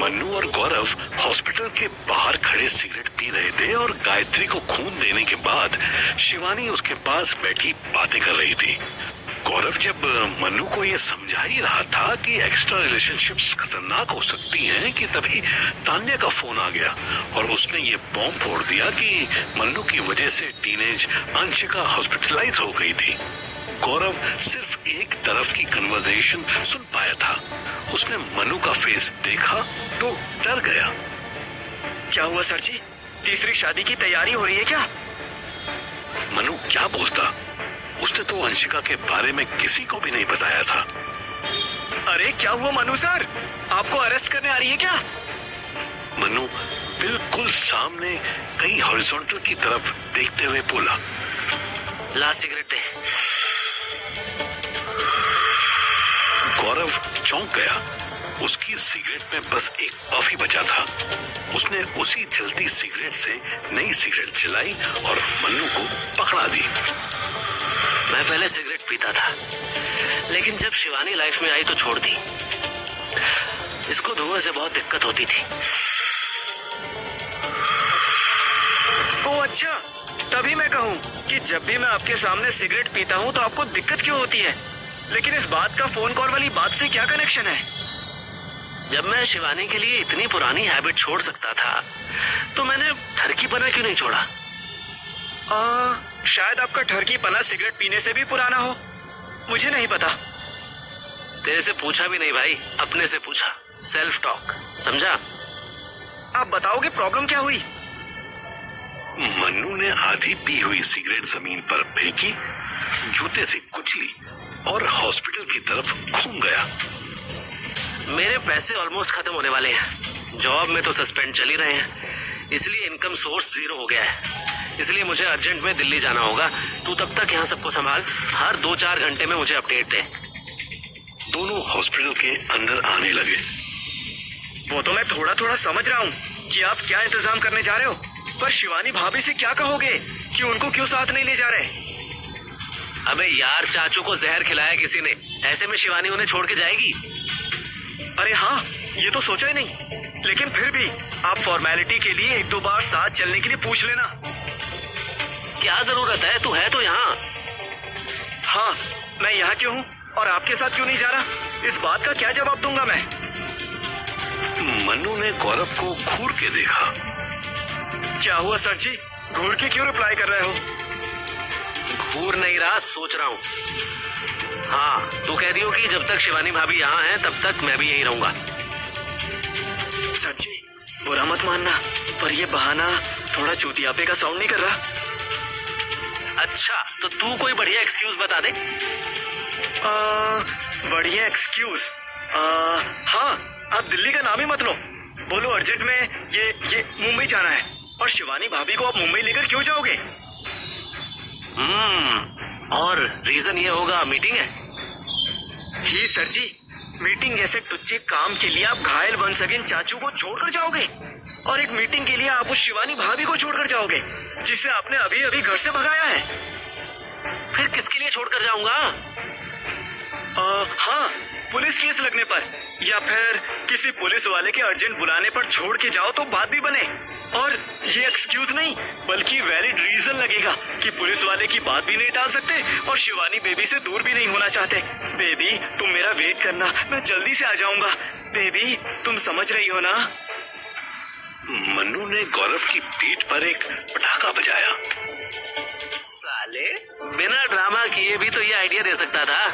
मन्नू और गौरव हॉस्पिटल के बाहर खड़े सिगरेट पी रहे थे और गायत्री को खून देने के बाद शिवानी उसके पास बैठी बातें कर रही थी। गौरव जब मन्नू को ये समझा ही रहा था कि एक्स्ट्रा रिलेशनशिप्स खतरनाक हो सकती हैं कि तभी तान्या का फोन आ गया और उसने ये बॉम्ब फोड़ दिया कि मन्नू की वजह से टीनेज अंशिका हॉस्पिटलाइज हो गई थी। गौरव सिर्फ एक तरफ की कन्वर्सेशन सुन पाया था। उसने मन्नू का फेस देखा तो डर गया। क्या हुआ सर जी? तीसरी शादी की तैयारी हो रही है क्या? मन्नू क्या बोलता? उसने तो अंशिका के बारे में किसी को भी नहीं बताया था। अरे क्या हुआ मनु सर? आपको अरेस्ट करने आ रही है क्या? मन्नू बिल्कुल सामने कई हॉरिजॉन्टल की तरफ देखते हुए बोला, ला सिगरेट दे। गौरव चौंक गया। उसकी सिगरेट में बस एक पफ ही बचा था। उसने उसी जलती सिगरेट से नई सिगरेट जलाई और मन्नू को पकड़ा दी। मैं पहले सिगरेट पीता था, लेकिन जब शिवानी लाइफ में आई तो छोड़ दी। इसको धुएं से बहुत दिक्कत होती थी। ओ अच्छा, तभी मैं कहूँ कि जब भी मैं आपके सामने सिगरेट पीता हूँ तो आपको दिक्कत क्यों होती है? लेकिन इस बात का फोन कॉल वाली बात से क्या कनेक्शन है? जब मैं शिवानी के लिए इतनी पुरानी हैबिट छोड़ सकता था तो मैंने ठरकीपना क्यों नहीं छोड़ा? शायद आपका ठरकीपना सिगरेट पीने से भी पुराना हो, मुझे नहीं पता। तेरे से पूछा भी नहीं भाई, अपने से पूछा। सेल्फ टॉक, समझा? आप बताओगे प्रॉब्लम क्या हुई? मन्नू ने आधी पी हुई सिगरेट जमीन पर फेंकी, जूते से कुचली और हॉस्पिटल की तरफ घूम गया। मेरे पैसे ऑलमोस्ट खत्म होने वाले हैं। जॉब में तो सस्पेंड चल ही रहे हैं, इसलिए इनकम सोर्स 0 हो गया है। इसलिए मुझे अर्जेंट में दिल्ली जाना होगा। तू तब तक यहाँ सबको संभाल। हर 2-4 घंटे में मुझे अपडेट दे। दोनों हॉस्पिटल के अंदर आने लगे। वो तो मैं थोड़ा थोड़ा समझ रहा हूँ कि आप क्या इंतजाम करने जा रहे हो, पर शिवानी भाभी से क्या कहोगे कि उनको क्यों साथ नहीं ले जा रहे? अबे यार, चाचू को जहर खिलाया किसी ने, ऐसे में शिवानी उन्हें छोड़ के जाएगी? अरे हाँ, ये तो सोचा ही नहीं, लेकिन फिर भी आप फॉर्मेलिटी के लिए 1-2 बार साथ चलने के लिए पूछ लेना। क्या जरूरत है? तू है तो यहाँ। हाँ, मैं यहाँ क्यों हूँ और आपके साथ क्यों नहीं जा रहा? इस बात का क्या जवाब दूंगा मैं? मन्नू ने गौरव को घूर के देखा। क्या हुआ सर जी? घूर के क्यों रिप्लाई कर रहे हो? घूर नहीं रहा, सोच रहा हूँ। हाँ, तू कह दियो कि जब तक शिवानी भाभी यहाँ है तब तक मैं भी यही रहूंगा। सर जी, बुरा मत मानना, पर ये बहाना थोड़ा चूतियापे का साउंड नहीं कर रहा? अच्छा, तो तू कोई बढ़िया एक्सक्यूज बता दे। बढ़िया एक्सक्यूज? हाँ, आप दिल्ली का नाम ही मत लो। बोलो अर्जेंट में ये मुंबई जाना है। और शिवानी भाभी को आप मुंबई लेकर क्यों जाओगे? और रीजन ये होगा मीटिंग है? जी सर जी, मीटिंग जैसे टुच्चे काम के लिए आप घायल बन सकें चाचू को छोड़कर जाओगे, और एक मीटिंग के लिए आप उस शिवानी भाभी को छोड़कर जाओगे जिसे आपने अभी अभी घर से भगाया है। फिर किसके लिए छोड़कर जाऊंगा? हाँ, पुलिस केस लगने पर या फिर किसी पुलिस वाले के अर्जेंट बुलाने पर छोड़ के जाओ तो बात भी बने। और ये एक्सक्यूज नहीं बल्कि वैलिड रीजन लगेगा कि पुलिस वाले की बात भी नहीं टाल सकते और शिवानी बेबी से दूर भी नहीं होना चाहते। बेबी, तुम मेरा वेट करना, मैं जल्दी से आ जाऊंगा। बेबी, तुम समझ रही हो ना? मन्नू ने गौरव की पीठ पर एक पटाखा बजाया। साले, बिना ड्रामा किए भी तो ये आइडिया दे सकता था।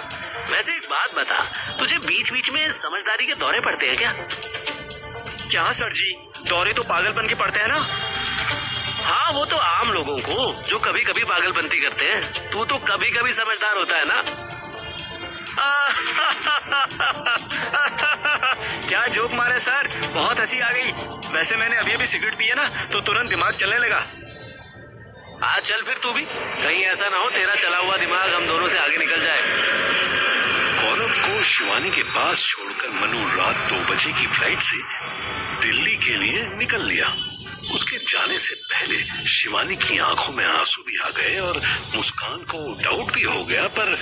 वैसे एक बात बता, तुझे बीच बीच में समझदारी के दौरे पड़ते हैं क्या? क्या सर जी, दौरे तो पागलपन के पड़ते हैं ना? हाँ, वो तो आम लोगों को जो कभी कभी पागलपंती करते हैं। तू तो कभी कभी समझदार होता है ना? क्या जोक मारे सर, बहुत हंसी आ गई। वैसे मैंने अभी अभी सिगरेट पी है ना, तो तुरंत दिमाग चलने लगा। आज चल फिर तू भी, कहीं ऐसा ना हो तेरा चला हुआ दिमाग हम दोनों से आगे निकल जाए। गौरव को शिवानी के पास छोड़कर मन्नू रात 2 बजे की फ्लाइट से दिल्ली के लिए निकल लिया। उसके जाने से पहले शिवानी की आंखों में आंसू भी आ गए और मुस्कान को डाउट भी हो गया, पर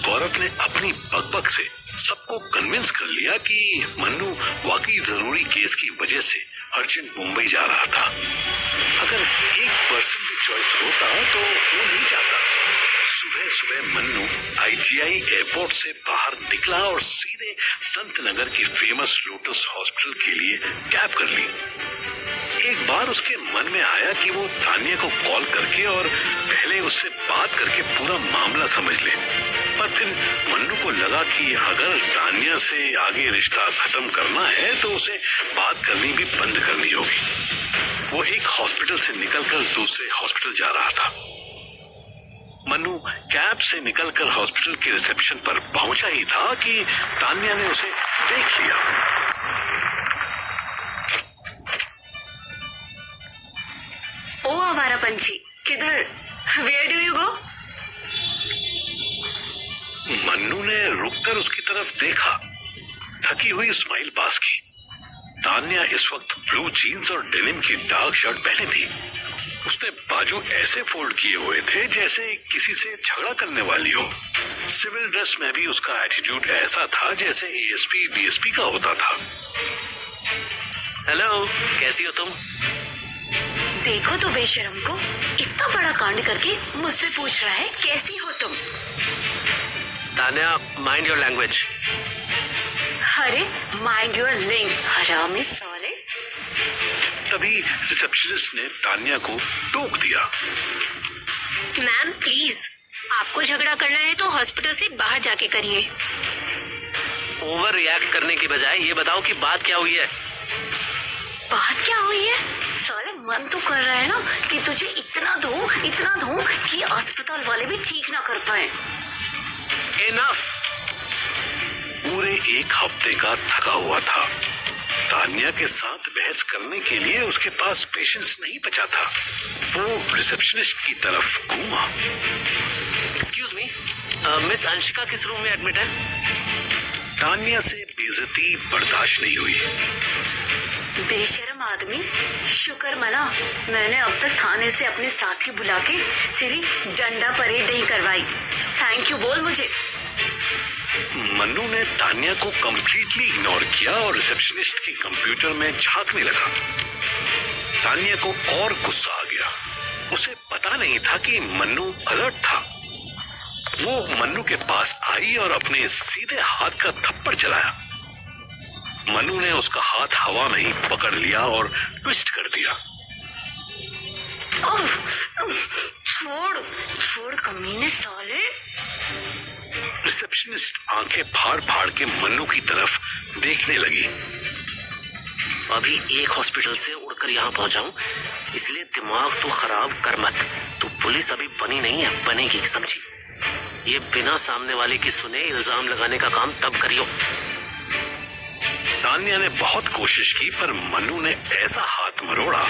गौरव ने अपनी बकबक से सबको कन्विंस कर लिया कि मन्नू वाकई जरूरी केस की वजह से अर्जेंट मुंबई जा रहा था। अगर 1% भी चॉइस होता तो वो नहीं जाता। सुबह सुबह मन्नू IGI एयरपोर्ट से बाहर निकला और सीधे संत नगर की फेमस लोटस हॉस्पिटल के लिए कैब कर ली। एक बार उसके मन में आया कि वो तानिया को कॉल करके और पहले उससे बात करके पूरा मामला समझ ले, पर फिर मन्नू को लगा कि अगर तानिया से आगे रिश्ता खत्म करना है तो उसे बात करनी भी बंद करनी होगी। वो एक हॉस्पिटल से निकलकर दूसरे हॉस्पिटल जा रहा था। मन्नू कैब से निकलकर हॉस्पिटल के रिसेप्शन पर पहुंचा ही था कि तानिया ने उसे देख लिया। ओ आवारा पंछी, किधर? Where do you go? Mannu ने रुककर उसकी तरफ देखा, थकी हुई स्माइल पास की। तान्या इस वक्त ब्लू जीन्स और डेनिम की डार्क शर्ट पहने थी। उसने बाजू ऐसे फोल्ड किए हुए थे जैसे किसी से झगड़ा करने वाली हो। सिविल ड्रेस में भी उसका एटीट्यूड ऐसा था जैसे ASP DSP का होता था। हेलो, कैसी हो तुम? देखो तो बेशरम को, इतना बड़ा कांड करके मुझसे पूछ रहा है कैसी हो तुम। Tanya, mind your language. अरे माइंड योर लिंग, हरामी साले। तभी रिसेप्शनिस्ट ने तान्या को टोक दिया। मैम प्लीज, आपको झगड़ा करना है तो हॉस्पिटल से बाहर जाके करिए। ओवर रिएक्ट करने की बजाय ये बताओ कि बात क्या हुई है। बात क्या हुई है? साले मन तो कर रहा है ना कि तुझे इतना दूं कि अस्पताल वाले भी ठीक ना कर पाए। इनफ। पूरे एक हफ्ते का थका हुआ था। तान्या के साथ बहस करने के लिए उसके पास पेशेंस नहीं बचा था। वो रिसेप्शनिस्ट की तरफ घूमा। एक्सक्यूज मी, मिस अंशिका किस रूम में एडमिट है? तान्या से बेइज्जती बर्दाश्त नहीं हुई। बेशरम आदमी, शुक्र मना मैंने अब तक थाने से अपने साथी बुला के तेरी डंडा परेड नहीं करवाई। थैंक यू बोल मुझे। मन्नू ने तान्या को कंप्लीटली इग्नोर किया और रिसेप्शनिस्ट के कंप्यूटर में झांकने लगा। तान्या को और गुस्सा आ गया। उसे पता नहीं था कि मन्नू अलर्ट था। वो मन्नू के पास आई और अपने सीधे हाथ का थप्पड़ चलाया। मन्नू ने उसका हाथ हवा में ही पकड़ लिया और ट्विस्ट कर दिया। छोड़ कमीने साले। रिसेप्शनिस्ट आंखें फाड़ फाड़ के मन्नू की तरफ देखने लगी। अभी एक हॉस्पिटल से उड़कर यहाँ पहुंचाऊं, इसलिए दिमाग तो खराब कर मत। तू पुलिस अभी बनी नहीं है, बनेगी, समझी? ये बिना सामने वाले की सुने इल्जाम लगाने का काम तब करियो। तान्या ने बहुत कोशिश की पर मन्नू ने ऐसा हाथ मरोड़ा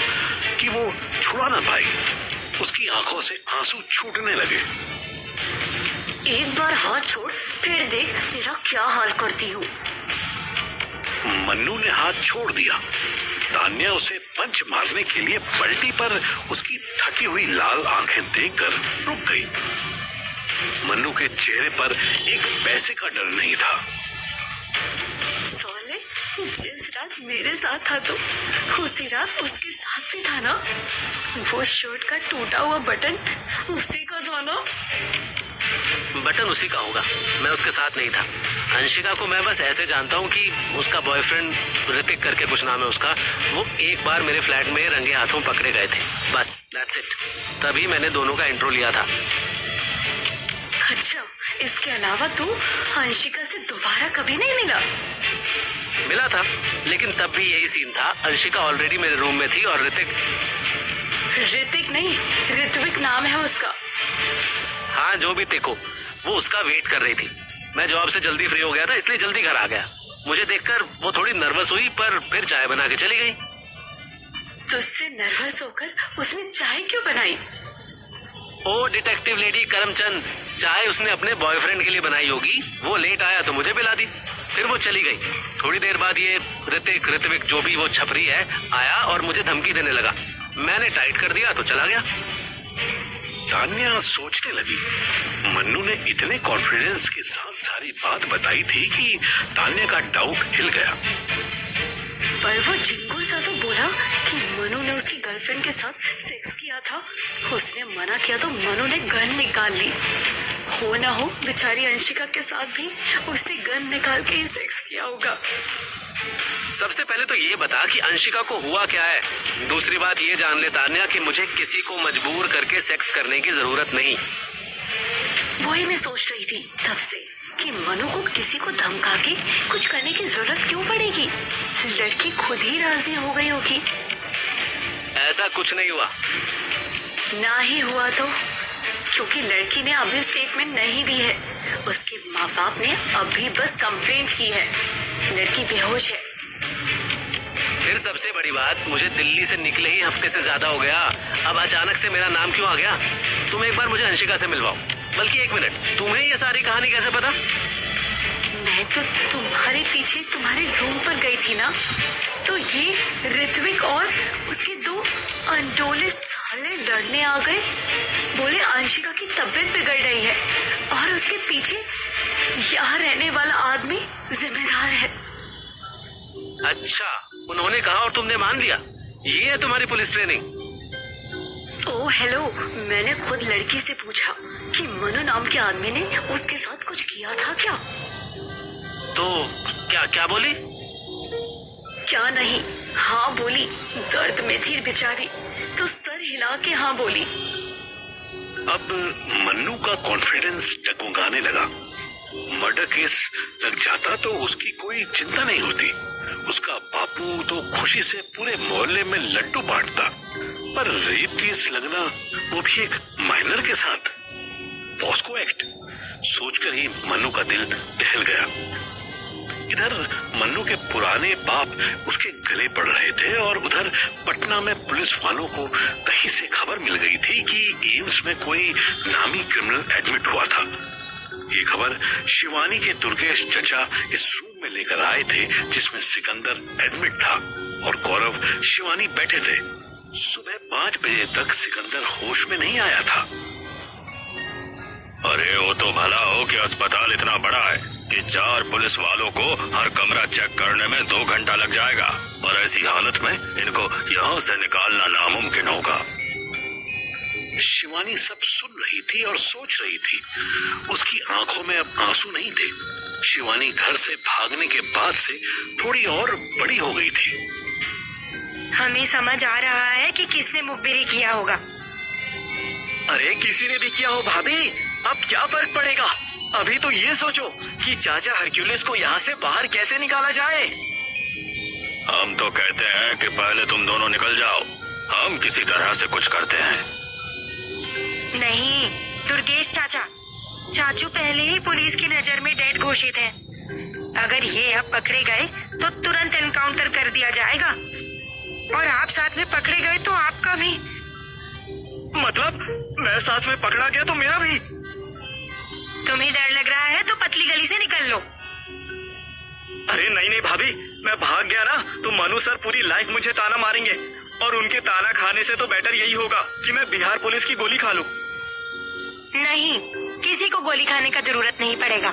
कि वो छुड़ा ना पाई। उसकी आंखों से आंसू छूटने लगे। एक बार हाथ छोड़, फिर देख तेरा क्या हाल करती हूँ। मन्नू ने हाथ छोड़ दिया। तान्या उसे पंच मारने के लिए पलटी पर उसकी थकी हुई लाल आंखें देखकर रुक गई। मन्नू के चेहरे पर एक पैसे का डर नहीं था। साले, जिस रात मेरे साथ था तो उसी रात उसके साथ भी था ना। वो शर्ट का टूटा हुआ बटन उसी का था ना। बटन उसी का होगा, मैं उसके साथ नहीं था। अंशिका को मैं बस ऐसे जानता हूँ कि उसका बॉयफ्रेंड ऋतिक करके कुछ नाम है उसका, वो एक बार मेरे फ्लैट में रंगे हाथों पकड़े गए थे, बस दैट्स इट। तभी मैंने दोनों का इंट्रो लिया था। अच्छा, इसके अलावा तू अंशिका से दोबारा कभी नहीं मिला था, लेकिन तब भी यही सीन था। अंशिका ऑलरेडी मेरे रूम में थी और ऋतिक नहीं, ऋत्विक नाम है उसका। हाँ, जो भी देखो, वो उसका वेट कर रही थी। मैं जॉब से जल्दी फ्री हो गया था, इसलिए जल्दी घर आ गया। मुझे देखकर वो थोड़ी नर्वस हुई, पर फिर चाय बना के चली गई। तुझसे नर्वस होकर उसने चाय क्यों बनाई? ओ डिटेक्टिव लेडी करमचंद, चाय उसने अपने बॉयफ्रेंड के लिए बनाई होगी। वो लेट आया तो मुझे पिला दी, फिर वो चली गई। थोड़ी देर बाद ये ऋत्विक जो भी वो छपरी है आया और मुझे धमकी देने लगा। मैंने टाइट कर दिया तो चला गया। तान्या सोचने लगी। मन्नू ने इतने कॉन्फिडेंस के साथ सारी बात बताई थी कि तान्या का डाउट हिल गया। पर वो चिंगू सा तो बोला कि मनु ने उसकी गर्लफ्रेंड के साथ सेक्स किया था। उसने मना किया तो मनु ने गन निकाल ली। हो ना हो बेचारी अंशिका के साथ भी उसने गन निकाल के ही सेक्स किया होगा। सबसे पहले तो ये बता कि अंशिका को हुआ क्या है। दूसरी बात ये जान ले तान्या कि मुझे किसी को मजबूर करके सेक्स करने की जरूरत नहीं। वही मैं सोच रही थी तब से कि मनु को किसी को धमका के कुछ करने की जरूरत क्यों पड़ेगी। लड़की खुद ही राजी हो गई होगी। ऐसा कुछ नहीं हुआ। ना ही हुआ तो, क्योंकि लड़की ने अभी स्टेटमेंट नहीं दी है। उसके माँ बाप ने अभी बस कंप्लेंट की है। लड़की बेहोश है। फिर सबसे बड़ी बात, मुझे दिल्ली से निकले ही हफ्ते से ज्यादा हो गया। अब अचानक से मेरा नाम क्यों आ गया? तुम एक बार मुझे अंशिका से मिलवाओ। बल्कि एक मिनट, तुम्हें ये सारी कहानी कैसे पता? मैं तो तुम्हारे पीछे तुम्हारे रूम पर गई थी ना, तो ये ऋत्विक और उसके दो अंडोले साले लड़ने आ गए। बोले अंशिका की तबीयत बिगड़ रही है और उसके पीछे यहाँ रहने वाला आदमी जिम्मेदार है। अच्छा, उन्होंने कहा और तुमने मान लिया? ये है तुम्हारी पुलिस ट्रेनिंग? ओह हेलो, मैंने खुद लड़की से पूछा कि मनु नाम के आदमी ने उसके साथ कुछ किया था क्या। तो क्या क्या बोली? क्या नहीं, हाँ बोली। दर्द में थी बेचारी तो सर हिला के हाँ बोली। अब मन्नू का कॉन्फिडेंस डगमगाने लगा। मर्डर केस लग जाता तो उसकी कोई चिंता नहीं होती। उसका बापू तो खुशी से पूरे मोहल्ले में लड्डू बांटता। पर रेप केस लगना, वो भी एक माइनर के साथ, पॉस्को एक्ट, सोचकर ही मन्नू का दिल दहल गया। इधर मन्नू के पुराने बाप उसके गले पड़ रहे थे और उधर पटना में पुलिस वालों को कहीं से खबर मिल गई थी कि एम्स में कोई नामी क्रिमिनल एडमिट हुआ था। ये खबर शिवानी के दुर्गेश चचा इस रूम में लेकर आए थे जिसमें सिकंदर एडमिट था और गौरव शिवानी बैठे थे। सुबह 5 बजे तक सिकंदर होश में नहीं आया था। अरे वो तो भला हो कि अस्पताल इतना बड़ा है कि 4 पुलिस वालों को हर कमरा चेक करने में 2 घंटा लग जाएगा और ऐसी हालत में इनको यहाँ से निकालना नामुमकिन होगा। शिवानी सब सुन रही थी और सोच रही थी। उसकी आंखों में अब आंसू नहीं थे। शिवानी घर से भागने के बाद से थोड़ी और बड़ी हो गई थी। हमें समझ आ रहा है कि किसने मुखबिरी किया होगा। अरे किसी ने भी किया हो भाभी, अब क्या फर्क पड़ेगा। अभी तो ये सोचो कि चाचा हरक्यूलिस को यहाँ से बाहर कैसे निकाला जाए। हम तो कहते हैं कि पहले तुम दोनों निकल जाओ, हम किसी तरह से कुछ करते हैं। नहीं दुर्गेश चाचा, चाचू पहले ही पुलिस की नजर में डेड घोषित हैं। अगर ये अब पकड़े गए तो तुरंत एनकाउंटर कर दिया जाएगा और आप साथ में पकड़े गए तो आपका भी। मतलब मैं साथ में पकड़ा गया तो मेरा भी? तुम्हें डर लग रहा है तो पतली गली से निकल लो। अरे नहीं नहीं भाभी, मैं भाग गया ना तो मनु सर पूरी लाइफ मुझे ताना मारेंगे और उनके ताना खाने से तो बेटर यही होगा कि मैं बिहार पुलिस की गोली खा लूं। नहीं, किसी को गोली खाने का जरूरत नहीं पड़ेगा।